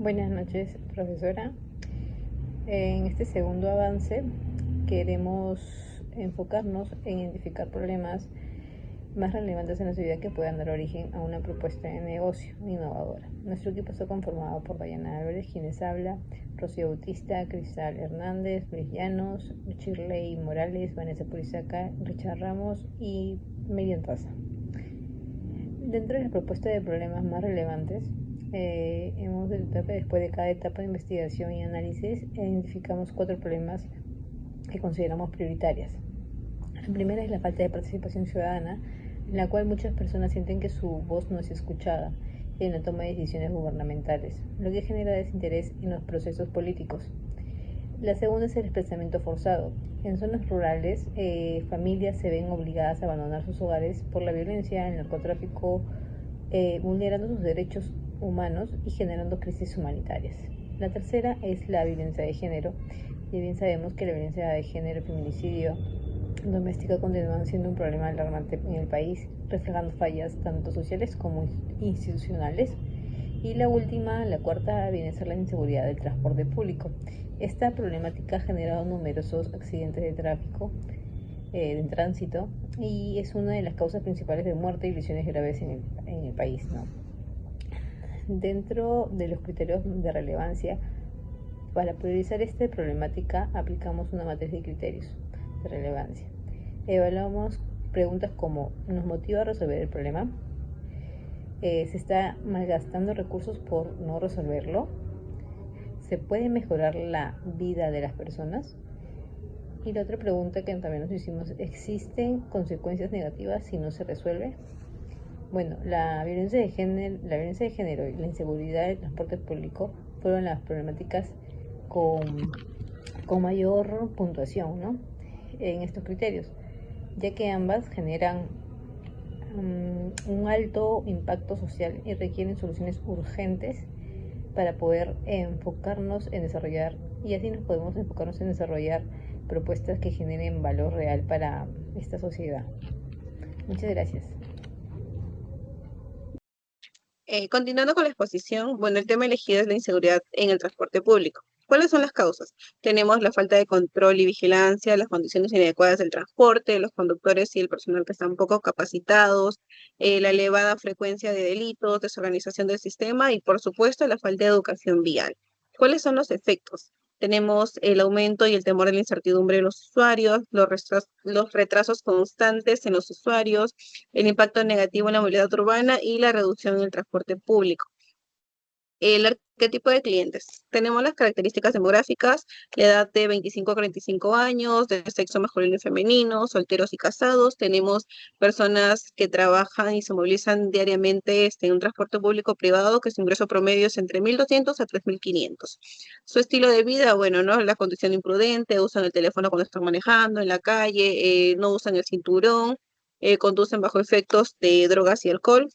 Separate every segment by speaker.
Speaker 1: Buenas noches, profesora. En este segundo avance queremos enfocarnos en identificar problemas más relevantes en la sociedad que puedan dar origen a una propuesta de negocio innovadora. Nuestro equipo está conformado por Dayana Álvarez, quienes habla, Rocío Bautista, Cristal Hernández, Luis Llanos, Shirley Morales, Vanessa Purizaca, Richard Ramos y Miriam Taza. Dentro de la propuesta de problemas más relevantes, después de cada etapa de investigación y análisis, identificamos 4 problemas que consideramos prioritarias. La primera es la falta de participación ciudadana, en la cual muchas personas sienten que su voz no es escuchada en la toma de decisiones gubernamentales, lo que genera desinterés en los procesos políticos. La segunda es el desplazamiento forzado. En zonas rurales, familias se ven obligadas a abandonar sus hogares por la violencia, el narcotráfico, vulnerando sus derechos humanos y generando crisis humanitarias. La tercera es la violencia de género. Y bien sabemos que la violencia de género y feminicidio doméstica continúan siendo un problema alarmante en el país, reflejando fallas tanto sociales como institucionales. Y la última, la cuarta, viene a ser la inseguridad del transporte público. Esta problemática ha generado numerosos accidentes de tráfico, de tránsito, y es una de las causas principales de muerte y lesiones graves en el país, ¿no? Dentro de los criterios de relevancia, para priorizar esta problemática aplicamos una matriz de criterios de relevancia. Evaluamos preguntas como: ¿nos motiva a resolver el problema? ¿Se está malgastando recursos por no resolverlo? ¿Se puede mejorar la vida de las personas? Y la otra pregunta que también nos hicimos: ¿existen consecuencias negativas si no se resuelve? Bueno, la violencia de género y la inseguridad del transporte público fueron las problemáticas con mayor puntuación, ¿no?, en estos criterios, ya que ambas generan un alto impacto social y requieren soluciones urgentes para poder enfocarnos en desarrollar, y así nos podemos enfocarnos en desarrollar propuestas que generen valor real para esta sociedad. Muchas gracias.
Speaker 2: Continuando con la exposición, bueno, el tema elegido es la inseguridad en el transporte público. ¿Cuáles son las causas? Tenemos la falta de control y vigilancia, las condiciones inadecuadas del transporte, los conductores y el personal que están poco capacitados, la elevada frecuencia de delitos, desorganización del sistema y, por supuesto, la falta de educación vial. ¿Cuáles son los efectos? Tenemos el aumento y el temor de la incertidumbre de los usuarios, los retrasos constantes en los usuarios, el impacto negativo en la movilidad urbana y la reducción en el transporte público. El arquetipo de clientes. Tenemos las características demográficas, la edad de 25 a 45 años, de sexo masculino y femenino, solteros y casados. Tenemos personas que trabajan y se movilizan diariamente en un transporte público privado, que su ingreso promedio es entre 1.200 a 3.500. Su estilo de vida, bueno, ¿no? La conducción imprudente, usan el teléfono cuando están manejando en la calle, no usan el cinturón, conducen bajo efectos de drogas y alcohol.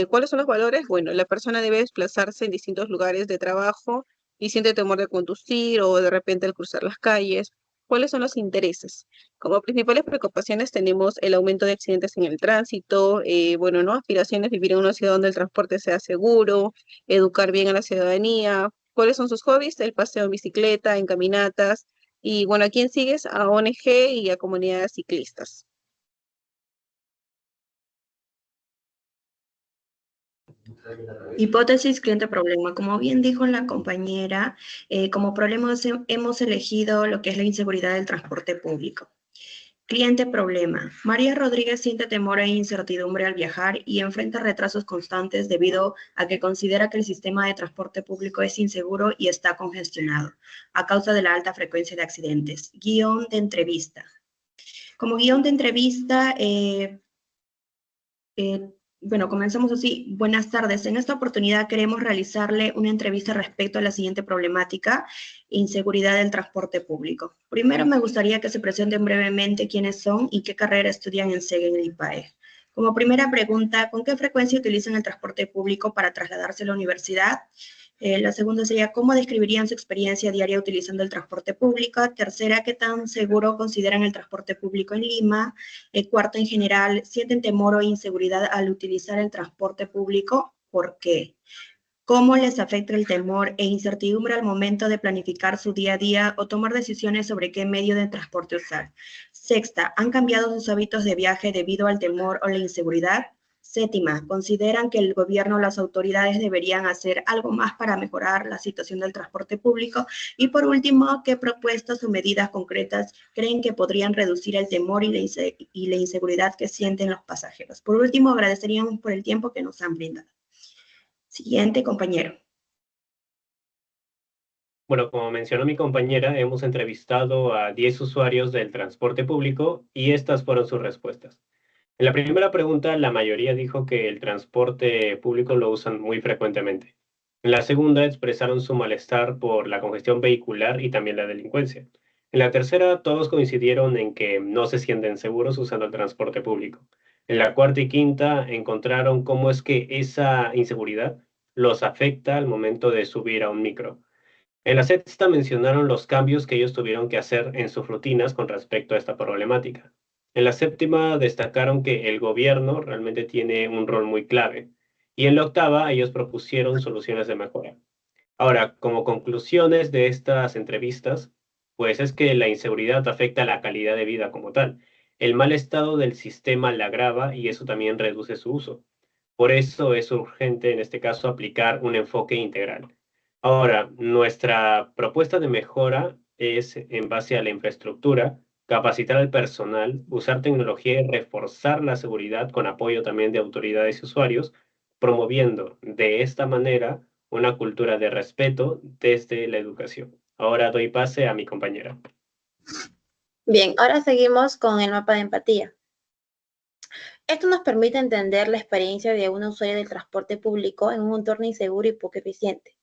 Speaker 2: ¿Cuáles son los valores? Bueno, la persona debe desplazarse en distintos lugares de trabajo y siente temor de conducir o de repente al cruzar las calles. ¿Cuáles son los intereses? Como principales preocupaciones tenemos el aumento de accidentes en el tránsito, bueno, ¿no? Aspiraciones, vivir en una ciudad donde el transporte sea seguro, educar bien a la ciudadanía. ¿Cuáles son sus hobbies? El paseo en bicicleta, en caminatas. Y bueno, ¿a quién sigues? A ONG y a comunidades ciclistas.
Speaker 3: Hipótesis cliente-problema. Como bien dijo la compañera, como problema hemos elegido lo que es la inseguridad del transporte público. Cliente-problema. María Rodríguez siente temor e incertidumbre al viajar y enfrenta retrasos constantes debido a que considera que el sistema de transporte público es inseguro y está congestionado a causa de la alta frecuencia de accidentes. Guión de entrevista. Como guión de entrevista, bueno, comenzamos así. Buenas tardes. En esta oportunidad queremos realizarle una entrevista respecto a la siguiente problemática: inseguridad del transporte público. Primero me gustaría que se presenten brevemente quiénes son y qué carrera estudian en SEG en el IPAE. Como primera pregunta, ¿con qué frecuencia utilizan el transporte público para trasladarse a la universidad? La segunda sería: ¿cómo describirían su experiencia diaria utilizando el transporte público? Tercera, ¿qué tan seguro consideran el transporte público en Lima? Cuarto, en general, ¿sienten temor o inseguridad al utilizar el transporte público? ¿Por qué? ¿Cómo les afecta el temor e incertidumbre al momento de planificar su día a día o tomar decisiones sobre qué medio de transporte usar? Sexta, ¿han cambiado sus hábitos de viaje debido al temor o la inseguridad? Séptima, ¿consideran que el gobierno o las autoridades deberían hacer algo más para mejorar la situación del transporte público? Y por último, ¿qué propuestas o medidas concretas creen que podrían reducir el temor y la inseguridad que sienten los pasajeros? Por último, agradeceríamos por el tiempo que nos han brindado. Siguiente, compañero.
Speaker 4: Bueno, como mencionó mi compañera, hemos entrevistado a 10 usuarios del transporte público y estas fueron sus respuestas. En la primera pregunta, la mayoría dijo que el transporte público lo usan muy frecuentemente. En la segunda, expresaron su malestar por la congestión vehicular y también la delincuencia. En la tercera, todos coincidieron en que no se sienten seguros usando el transporte público. En la cuarta y quinta, encontraron cómo es que esa inseguridad los afecta al momento de subir a un micro. En la sexta mencionaron los cambios que ellos tuvieron que hacer en sus rutinas con respecto a esta problemática. En la séptima destacaron que el gobierno realmente tiene un rol muy clave. Y en la octava ellos propusieron soluciones de mejora. Ahora, como conclusiones de estas entrevistas, pues es que la inseguridad afecta la calidad de vida como tal. El mal estado del sistema la agrava y eso también reduce su uso. Por eso es urgente en este caso aplicar un enfoque integral. Ahora, nuestra propuesta de mejora es en base a la infraestructura, capacitar al personal, usar tecnología y reforzar la seguridad con apoyo también de autoridades y usuarios, promoviendo de esta manera una cultura de respeto desde la educación. Ahora doy pase a mi compañera.
Speaker 5: Bien, ahora seguimos con el mapa de empatía. Esto nos permite entender la experiencia de una usuaria del transporte público en un entorno inseguro y poco eficiente.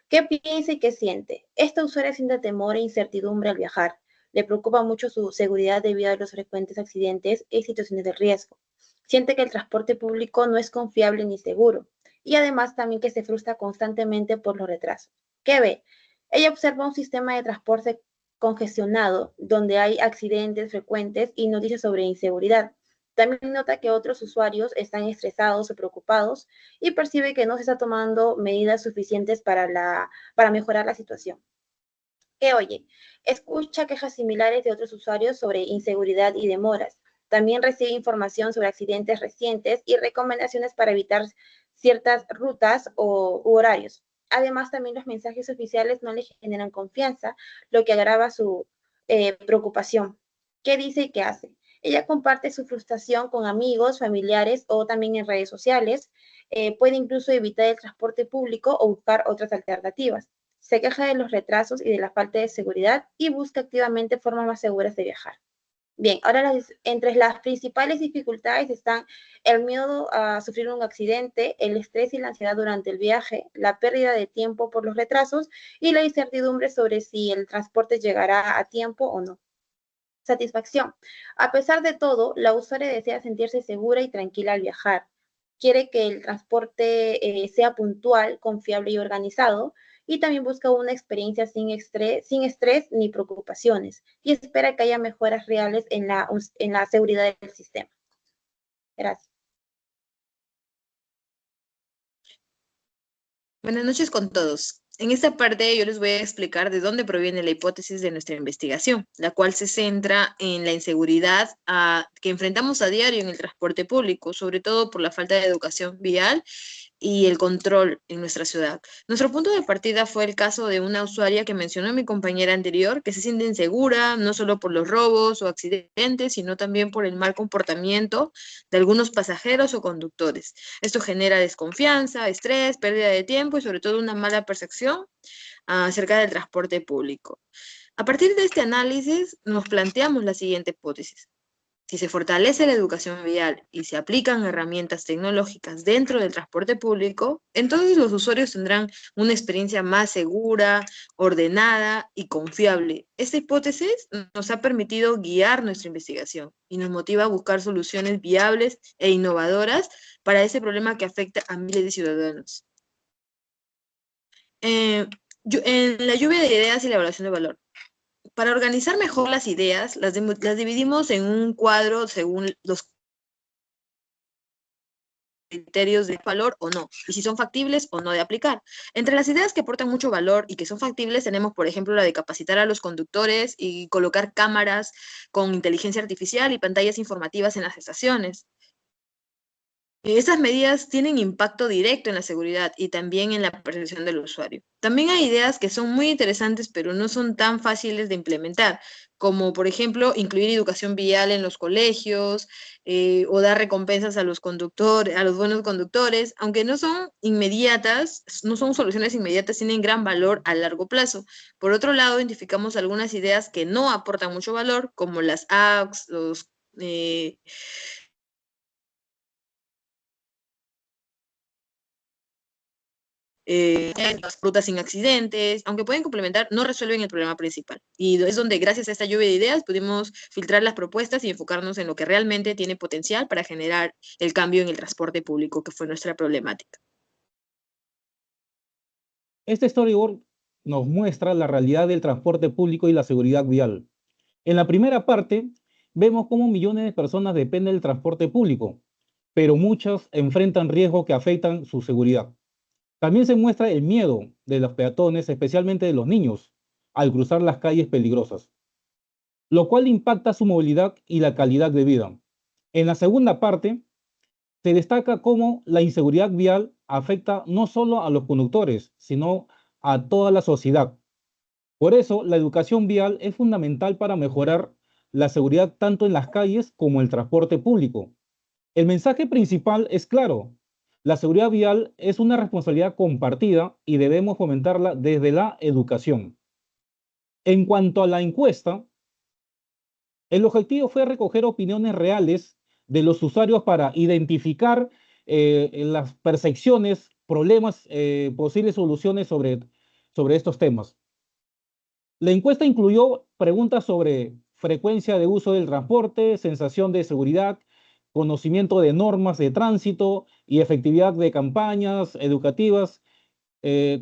Speaker 5: ¿Qué piensa y qué siente? Esta usuaria siente temor e incertidumbre al viajar. Le preocupa mucho su seguridad debido a los frecuentes accidentes y situaciones de riesgo. Siente que el transporte público no es confiable ni seguro. Y además también que se frustra constantemente por los retrasos. ¿Qué ve? Ella observa un sistema de transporte congestionado, donde hay accidentes frecuentes y noticias sobre inseguridad. También nota que otros usuarios están estresados o preocupados y percibe que no se está tomando medidas suficientes para mejorar la situación. ¿Qué oye? Escucha quejas similares de otros usuarios sobre inseguridad y demoras. También recibe información sobre accidentes recientes y recomendaciones para evitar ciertas rutas u horarios. Además, también los mensajes oficiales no le generan confianza, lo que agrava su preocupación. ¿Qué dice y qué hace? Ella comparte su frustración con amigos, familiares o también en redes sociales. Puede incluso evitar el transporte público o buscar otras alternativas. Se queja de los retrasos y de la falta de seguridad y busca activamente formas más seguras de viajar. Bien, ahora entre las principales dificultades están el miedo a sufrir un accidente, el estrés y la ansiedad durante el viaje, la pérdida de tiempo por los retrasos y la incertidumbre sobre si el transporte llegará a tiempo o no. Satisfacción. A pesar de todo, la usuaria desea sentirse segura y tranquila al viajar. Quiere que el transporte sea puntual, confiable y organizado, y también busca una experiencia sin estrés ni preocupaciones, y espera que haya mejoras reales en la seguridad del sistema. Gracias.
Speaker 6: Buenas noches con todos. En esta parte yo les voy a explicar de dónde proviene la hipótesis de nuestra investigación, la cual se centra en la inseguridad que enfrentamos a diario en el transporte público, sobre todo por la falta de educación vial y el control en nuestra ciudad. Nuestro punto de partida fue el caso de una usuaria que mencionó mi compañera anterior, que se siente insegura, no solo por los robos o accidentes, sino también por el mal comportamiento de algunos pasajeros o conductores. Esto genera desconfianza, estrés, pérdida de tiempo y sobre todo una mala percepción acerca del transporte público. A partir de este análisis, nos planteamos la siguiente hipótesis. Si se fortalece la educación vial y se aplican herramientas tecnológicas dentro del transporte público, entonces los usuarios tendrán una experiencia más segura, ordenada y confiable. Esta hipótesis nos ha permitido guiar nuestra investigación y nos motiva a buscar soluciones viables e innovadoras para ese problema que afecta a miles de ciudadanos. En la lluvia de ideas y la evaluación de valor. Para organizar mejor las ideas, las dividimos en un cuadro según los criterios de valor o no, y si son factibles o no de aplicar. Entre las ideas que aportan mucho valor y que son factibles tenemos, por ejemplo, la de capacitar a los conductores y colocar cámaras con inteligencia artificial y pantallas informativas en las estaciones. Esas medidas tienen impacto directo en la seguridad y también en la percepción del usuario. También hay ideas que son muy interesantes, pero no son tan fáciles de implementar, como por ejemplo incluir educación vial en los colegios o dar recompensas a los conductores, a los buenos conductores, aunque no son inmediatas, no son soluciones inmediatas, tienen gran valor a largo plazo. Por otro lado, identificamos algunas ideas que no aportan mucho valor, como las apps, las rutas sin accidentes, aunque pueden complementar, no resuelven el problema principal. Y es donde, gracias a esta lluvia de ideas, pudimos filtrar las propuestas y enfocarnos en lo que realmente tiene potencial para generar el cambio en el transporte público, que fue nuestra problemática.
Speaker 7: Este storyboard nos muestra la realidad del transporte público y la seguridad vial. En la primera parte, vemos cómo millones de personas dependen del transporte público, pero muchas enfrentan riesgos que afectan su seguridad. También se muestra el miedo de los peatones, especialmente de los niños, al cruzar las calles peligrosas, lo cual impacta su movilidad y la calidad de vida. En la segunda parte, se destaca cómo la inseguridad vial afecta no solo a los conductores, sino a toda la sociedad. Por eso, la educación vial es fundamental para mejorar la seguridad tanto en las calles como en el transporte público. El mensaje principal es claro: la seguridad vial es una responsabilidad compartida y debemos fomentarla desde la educación. En cuanto a la encuesta, el objetivo fue recoger opiniones reales de los usuarios para identificar las percepciones, problemas, posibles soluciones sobre estos temas. La encuesta incluyó preguntas sobre frecuencia de uso del transporte, sensación de seguridad, conocimiento de normas de tránsito y efectividad de campañas educativas.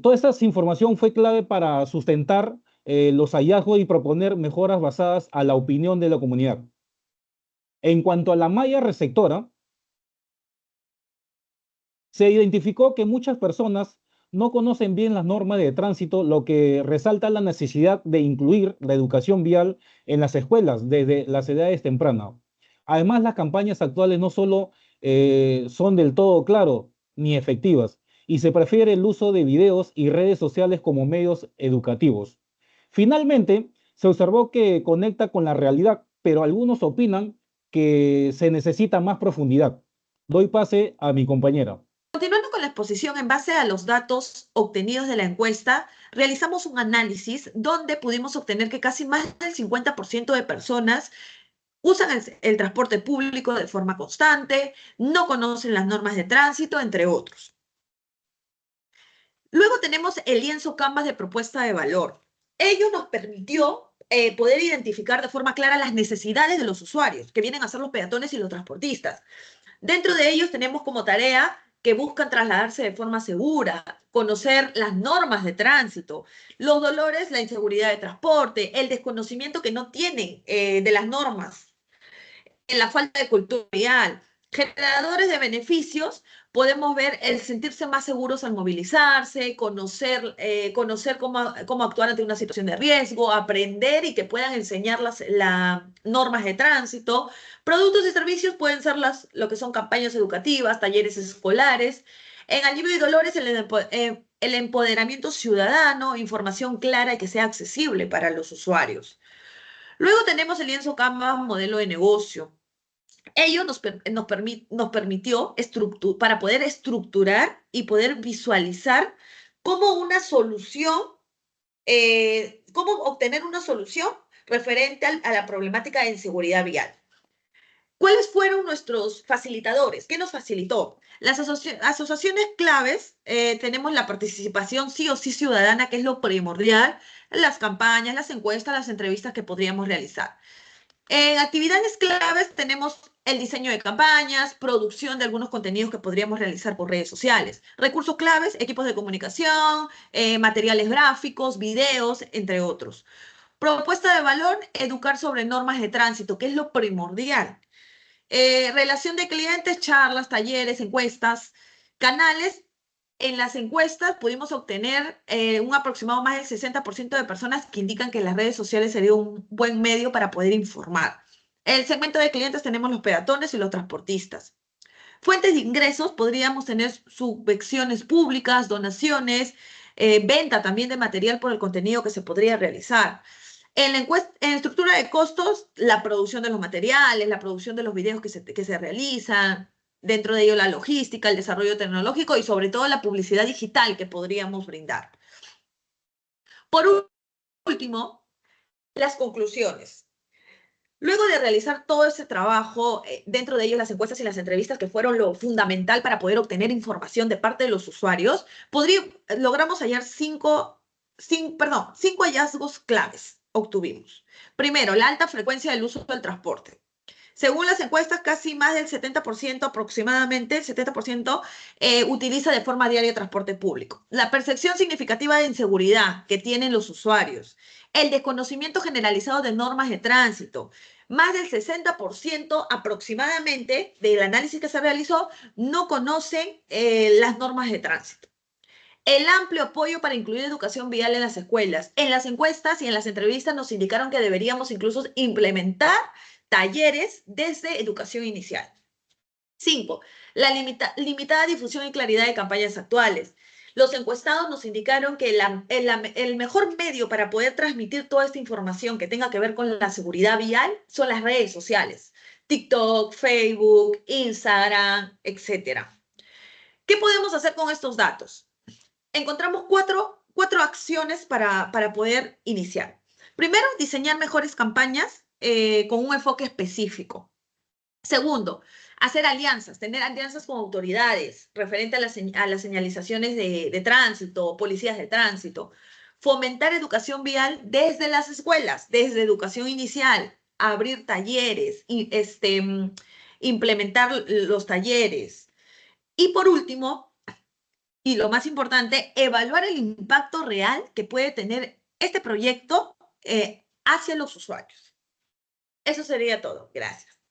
Speaker 7: Toda esta información fue clave para sustentar los hallazgos y proponer mejoras basadas a la opinión de la comunidad. En cuanto a la malla receptora, se identificó que muchas personas no conocen bien las normas de tránsito, lo que resalta la necesidad de incluir la educación vial en las escuelas desde las edades tempranas. Además, las campañas actuales no solo son del todo claras ni efectivas, y se prefiere el uso de videos y redes sociales como medios educativos. Finalmente, se observó que conecta con la realidad, pero algunos opinan que se necesita más profundidad. Doy pase a mi compañera.
Speaker 8: Continuando con la exposición, en base a los datos obtenidos de la encuesta, realizamos un análisis donde pudimos obtener que casi más del 50% de personas usan el transporte público de forma constante, no conocen las normas de tránsito, entre otros. Luego tenemos el lienzo Canvas de propuesta de valor. Ello nos permitió poder identificar de forma clara las necesidades de los usuarios, que vienen a ser los peatones y los transportistas. Dentro de ellos tenemos como tarea que buscan trasladarse de forma segura, conocer las normas de tránsito, los dolores, la inseguridad de transporte, el desconocimiento que no tienen de las normas, la falta de cultura vial. Generadores de beneficios, podemos ver el sentirse más seguros al movilizarse, conocer cómo actuar ante una situación de riesgo, aprender y que puedan enseñar las normas de tránsito. Productos y servicios pueden ser lo que son campañas educativas, talleres escolares. En alivio y dolores, el empoderamiento ciudadano, información clara y que sea accesible para los usuarios. Luego tenemos el lienzo Canvas modelo de negocio. Ello nos permitió para poder estructurar y poder visualizar cómo cómo obtener una solución referente a la problemática de inseguridad vial. ¿Cuáles fueron nuestros facilitadores? ¿Qué nos facilitó? Las asociaciones claves, tenemos la participación sí o sí ciudadana, que es lo primordial, las campañas, las encuestas, las entrevistas que podríamos realizar. En actividades claves tenemos el diseño de campañas, producción de algunos contenidos que podríamos realizar por redes sociales. Recursos claves, equipos de comunicación, materiales gráficos, videos, entre otros. Propuesta de valor, educar sobre normas de tránsito, que es lo primordial. Relación de clientes, charlas, talleres, encuestas, canales. En las encuestas pudimos obtener un aproximado más del 60% de personas que indican que las redes sociales sería un buen medio para poder informar. En el segmento de clientes tenemos los peatones y los transportistas. Fuentes de ingresos, podríamos tener subvenciones públicas, donaciones, venta también de material por el contenido que se podría realizar. En la estructura de costos, la producción de los materiales, la producción de los videos que se realizan, dentro de ello la logística, el desarrollo tecnológico y sobre todo la publicidad digital que podríamos brindar. Por último, las conclusiones. Luego de realizar todo ese trabajo, dentro de ellos las encuestas y las entrevistas que fueron lo fundamental para poder obtener información de parte de los usuarios, logramos hallar cinco hallazgos claves obtuvimos. Primero, la alta frecuencia del uso del transporte. Según las encuestas, casi más del 70%, aproximadamente el 70%, utiliza de forma diaria transporte público. La percepción significativa de inseguridad que tienen los usuarios. El desconocimiento generalizado de normas de tránsito. Más del 60% aproximadamente del análisis que se realizó no conocen las normas de tránsito. El amplio apoyo para incluir educación vial en las escuelas. En las encuestas y en las entrevistas nos indicaron que deberíamos incluso implementar talleres desde educación inicial. 5. La limitada difusión y claridad de campañas actuales. Los encuestados nos indicaron que el mejor medio para poder transmitir toda esta información que tenga que ver con la seguridad vial son las redes sociales. TikTok, Facebook, Instagram, etc. ¿Qué podemos hacer con estos datos? Encontramos cuatro acciones para poder iniciar. Primero, diseñar mejores campañas con un enfoque específico. Segundo, hacer alianzas, tener alianzas con autoridades referente a las señalizaciones de tránsito, policías de tránsito. Fomentar educación vial desde las escuelas, desde educación inicial, abrir talleres, implementar los talleres. Y por último, y lo más importante, evaluar el impacto real que puede tener este proyecto hacia los usuarios. Eso sería todo. Gracias.